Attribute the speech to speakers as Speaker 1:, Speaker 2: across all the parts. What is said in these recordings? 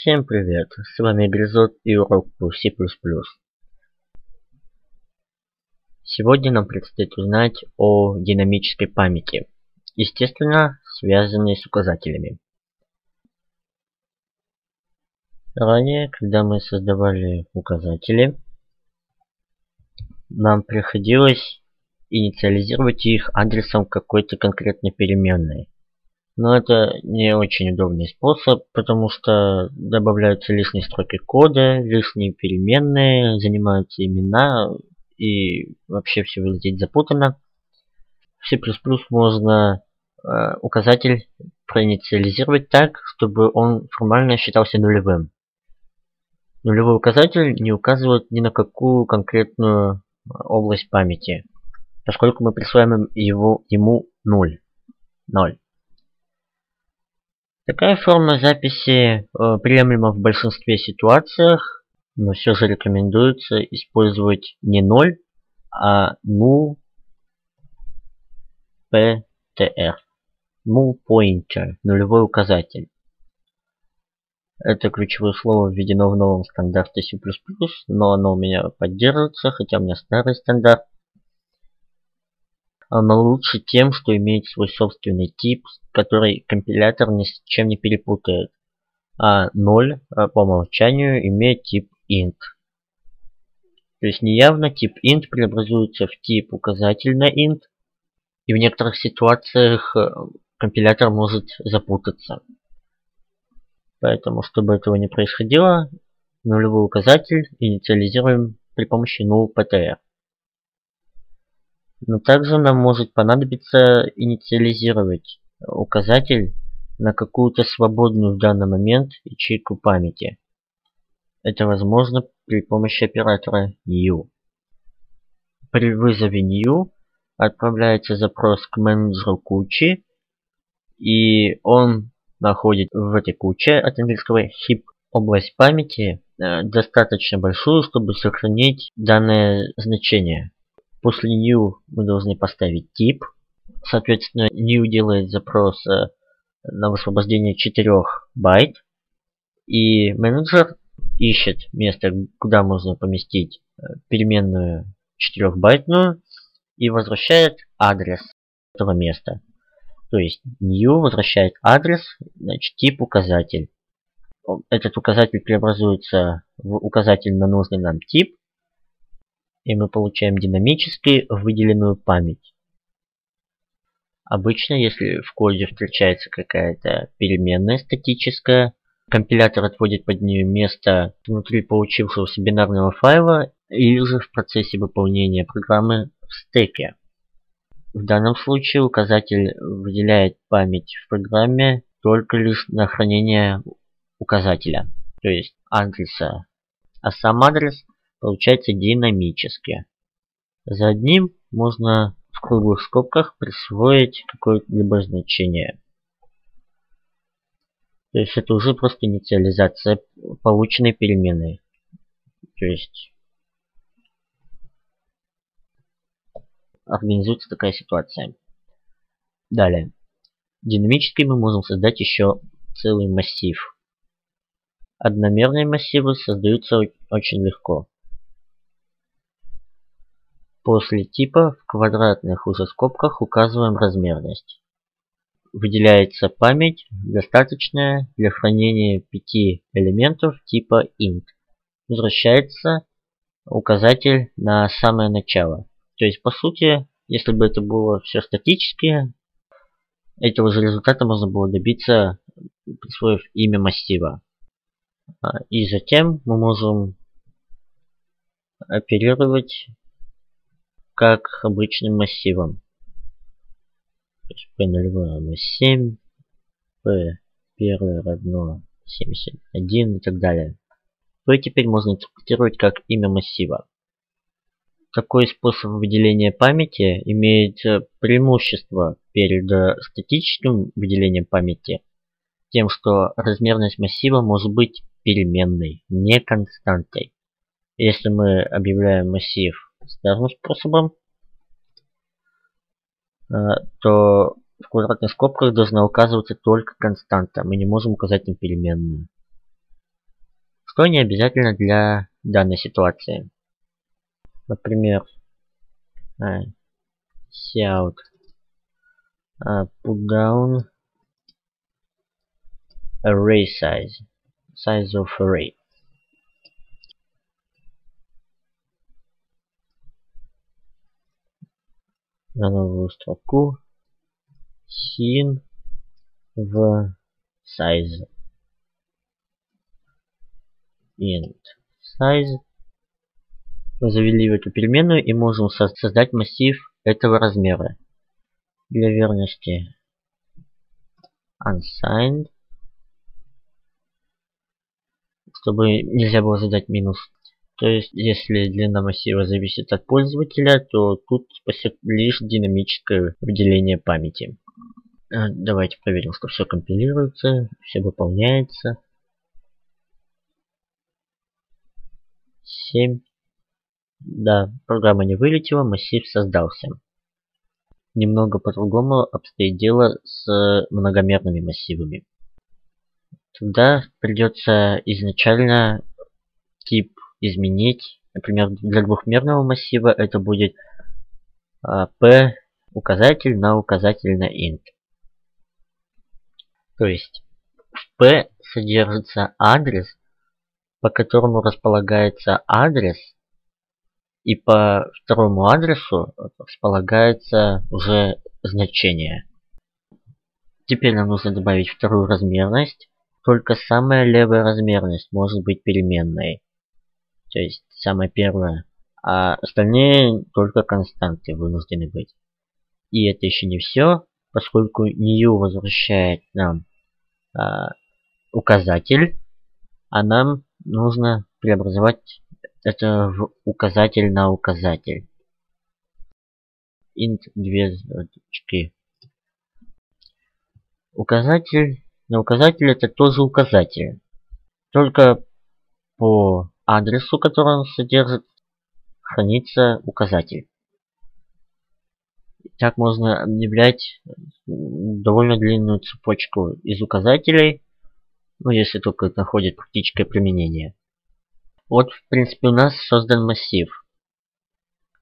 Speaker 1: Всем привет, с вами Гризот и урок по C++. Сегодня нам предстоит узнать о динамической памяти, естественно, связанной с указателями. Ранее, когда мы создавали указатели, нам приходилось инициализировать их адресом какой-то конкретной переменной. Но это не очень удобный способ, потому что добавляются лишние строки кода, лишние переменные, занимаются имена и вообще все выглядит запутанно. В C++ можно указатель проинициализировать так, чтобы он формально считался нулевым. Нулевой указатель не указывает ни на какую конкретную область памяти, поскольку мы присваиваем ему 0. Такая форма записи приемлема в большинстве ситуациях, но все же рекомендуется использовать не 0, а null ptr. Null pointer, нулевой указатель. Это ключевое слово введено в новом стандарте C++, но оно у меня поддерживается, хотя у меня старый стандарт. Оно лучше тем, что имеет свой собственный тип, который компилятор ни с чем не перепутает. А 0 по умолчанию имеет тип int. То есть неявно тип int преобразуется в тип указатель на int, и в некоторых ситуациях компилятор может запутаться. Поэтому, чтобы этого не происходило, нулевой указатель инициализируем при помощи null.ptr. Но также нам может понадобиться инициализировать указатель на какую-то свободную в данный момент ячейку памяти. Это возможно при помощи оператора new. При вызове new отправляется запрос к менеджеру кучи, и он находит в этой куче, от английского heap, область памяти достаточно большую, чтобы сохранить данное значение. После new мы должны поставить тип. Соответственно, new делает запрос на высвобождение 4 байт. И менеджер ищет место, куда можно поместить переменную 4-байтную и возвращает адрес этого места. То есть new возвращает адрес, значит тип указатель. Этот указатель преобразуется в указатель на нужный нам тип. И мы получаем динамически выделенную память. Обычно, если в коде встречается какая-то переменная статическая, компилятор отводит под нее место внутри получившегося бинарного файла или же в процессе выполнения программы в стеке. В данном случае указатель выделяет память в программе только лишь на хранение указателя, то есть адреса, а сам адрес получается динамически. За одним можно в круглых скобках присвоить какое-либо значение. То есть это уже просто инициализация полученной переменной. То есть организуется такая ситуация. Далее. Динамически мы можем создать еще целый массив. Одномерные массивы создаются очень легко. После типа в квадратных уже скобках указываем размерность. Выделяется память, достаточная для хранения 5 элементов типа int. Возвращается указатель на самое начало. То есть, по сути, если бы это было все статически, этого же результата можно было добиться, присвоив имя массива. И затем мы можем оперировать как обычным массивом. То есть P0 равно 7, P1 равно 71 и так далее. То теперь можно интерпретировать как имя массива. Такой способ выделения памяти имеет преимущество перед статическим выделением памяти, тем, что размерность массива может быть переменной, не константой. Если мы объявляем массив старым способом, то в квадратных скобках должна указываться только константа. Мы не можем указать на переменную. что не обязательно для данной ситуации. Например, cout put down array size of array. На новую строку sin в size int size. Мы завели в эту переменную и можем создать массив этого размера. Для верности unsigned, чтобы нельзя было задать минус. То есть, если длина массива зависит от пользователя, то тут спасет лишь динамическое выделение памяти. Давайте проверим, что все компилируется, все выполняется. 7. Да, программа не вылетела, массив создался. Немного по-другому обстоит дело с многомерными массивами. Тогда придется изначально тип изменить. Например, для двухмерного массива это будет p указатель на int. То есть в p содержится адрес, по которому располагается адрес, и по второму адресу располагается уже значение. Теперь нам нужно добавить вторую размерность. Только самая левая размерность может быть переменной. То есть самая первая. А остальные только константы вынуждены быть. И это еще не все, поскольку new возвращает нам указатель, а нам нужно преобразовать это в указатель на указатель. Int 2 точки. Указатель на указатель это тоже указатель. Только по адресу, который он содержит, хранится указатель. Так можно объявлять довольно длинную цепочку из указателей, ну если только это находит практическое применение. Вот, в принципе, у нас создан массив.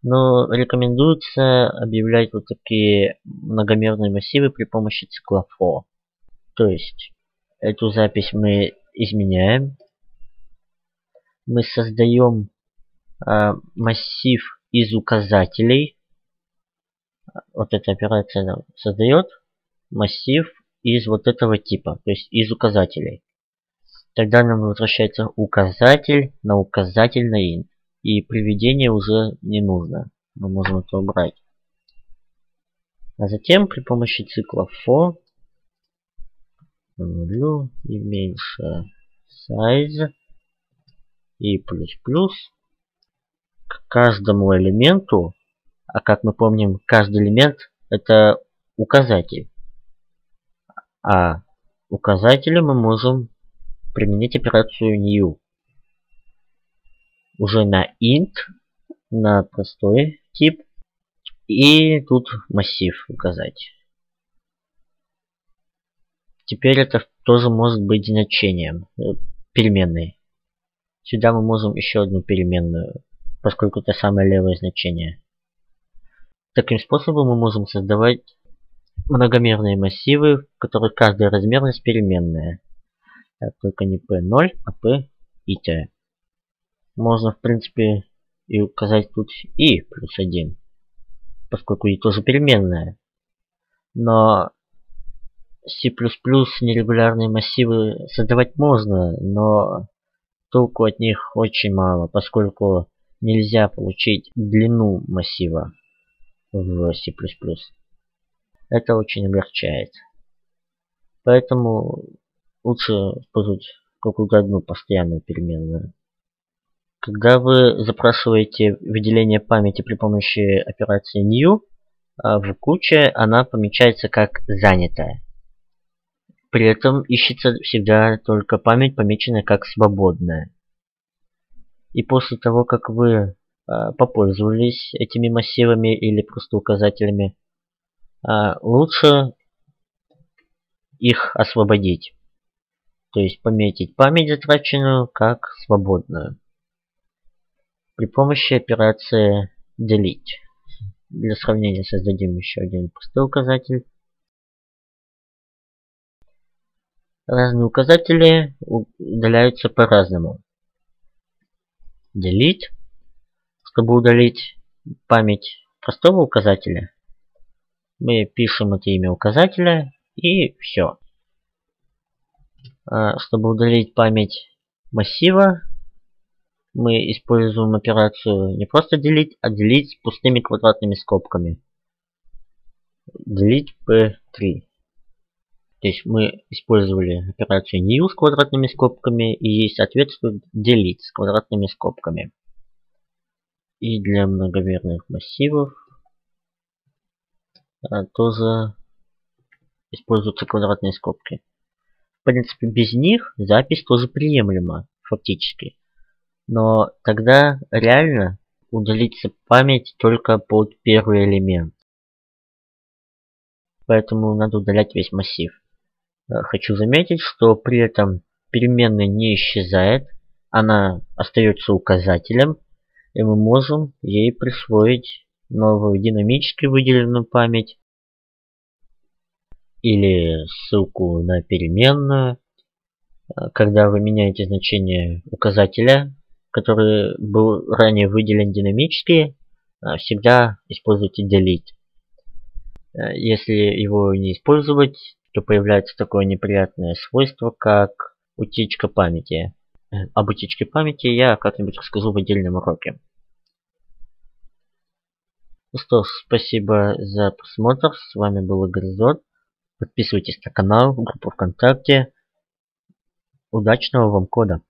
Speaker 1: Но рекомендуется объявлять вот такие многомерные массивы при помощи цикла for. То есть, эту запись мы изменяем. Мы создаем массив из указателей. Вот эта операция создает массив из вот этого типа, то есть из указателей. Тогда нам возвращается указатель на int. И приведение уже не нужно. Мы можем это убрать. А затем при помощи цикла for нулю и меньше size и плюс к каждому элементу, а как мы помним, каждый элемент это указатель. А указателю мы можем применить операцию new. Уже на int, на простой тип, и тут массив указать. Теперь это тоже может быть значением, переменной. Сюда мы можем еще одну переменную, поскольку это самое левое значение. Таким способом мы можем создавать многомерные массивы, в которых каждая размерность переменная. Так, только не p0, а p и t. Можно, в принципе, и указать тут и плюс 1, поскольку и тоже переменная. Но C++ нерегулярные массивы создавать можно, но толку от них очень мало, поскольку нельзя получить длину массива в C++. Это очень облегчает. Поэтому лучше использовать какую-то одну постоянную переменную. Когда вы запрашиваете выделение памяти при помощи операции new, в куче она помечается как занятая. При этом ищется всегда только память, помеченная как свободная. И после того, как вы попользовались этими массивами или просто указателями, лучше их освободить. То есть пометить память затраченную как свободную при помощи операции delete. Для сравнения создадим еще один простой указатель. Разные указатели удаляются по-разному. Delete. Чтобы удалить память простого указателя, мы пишем это имя указателя и все. Чтобы удалить память массива, мы используем операцию не просто delete, а delete с пустыми квадратными скобками. Delete p3. То есть мы использовали операцию new с квадратными скобками и ей соответствует delete с квадратными скобками. И для многомерных массивов тоже используются квадратные скобки. В принципе, без них запись тоже приемлема, фактически. Но тогда реально удалится память только под первый элемент. Поэтому надо удалять весь массив. Хочу заметить, что при этом переменная не исчезает, она остается указателем, и мы можем ей присвоить новую динамически выделенную память или ссылку на переменную. Когда вы меняете значение указателя, который был ранее выделен динамически, всегда используйте delete. Если его не использовать, то появляется такое неприятное свойство, как утечка памяти. Об утечке памяти я как-нибудь расскажу в отдельном уроке. Ну что ж, спасибо за просмотр. С вами был Игорь Зод. Подписывайтесь на канал, группу ВКонтакте. Удачного вам кода!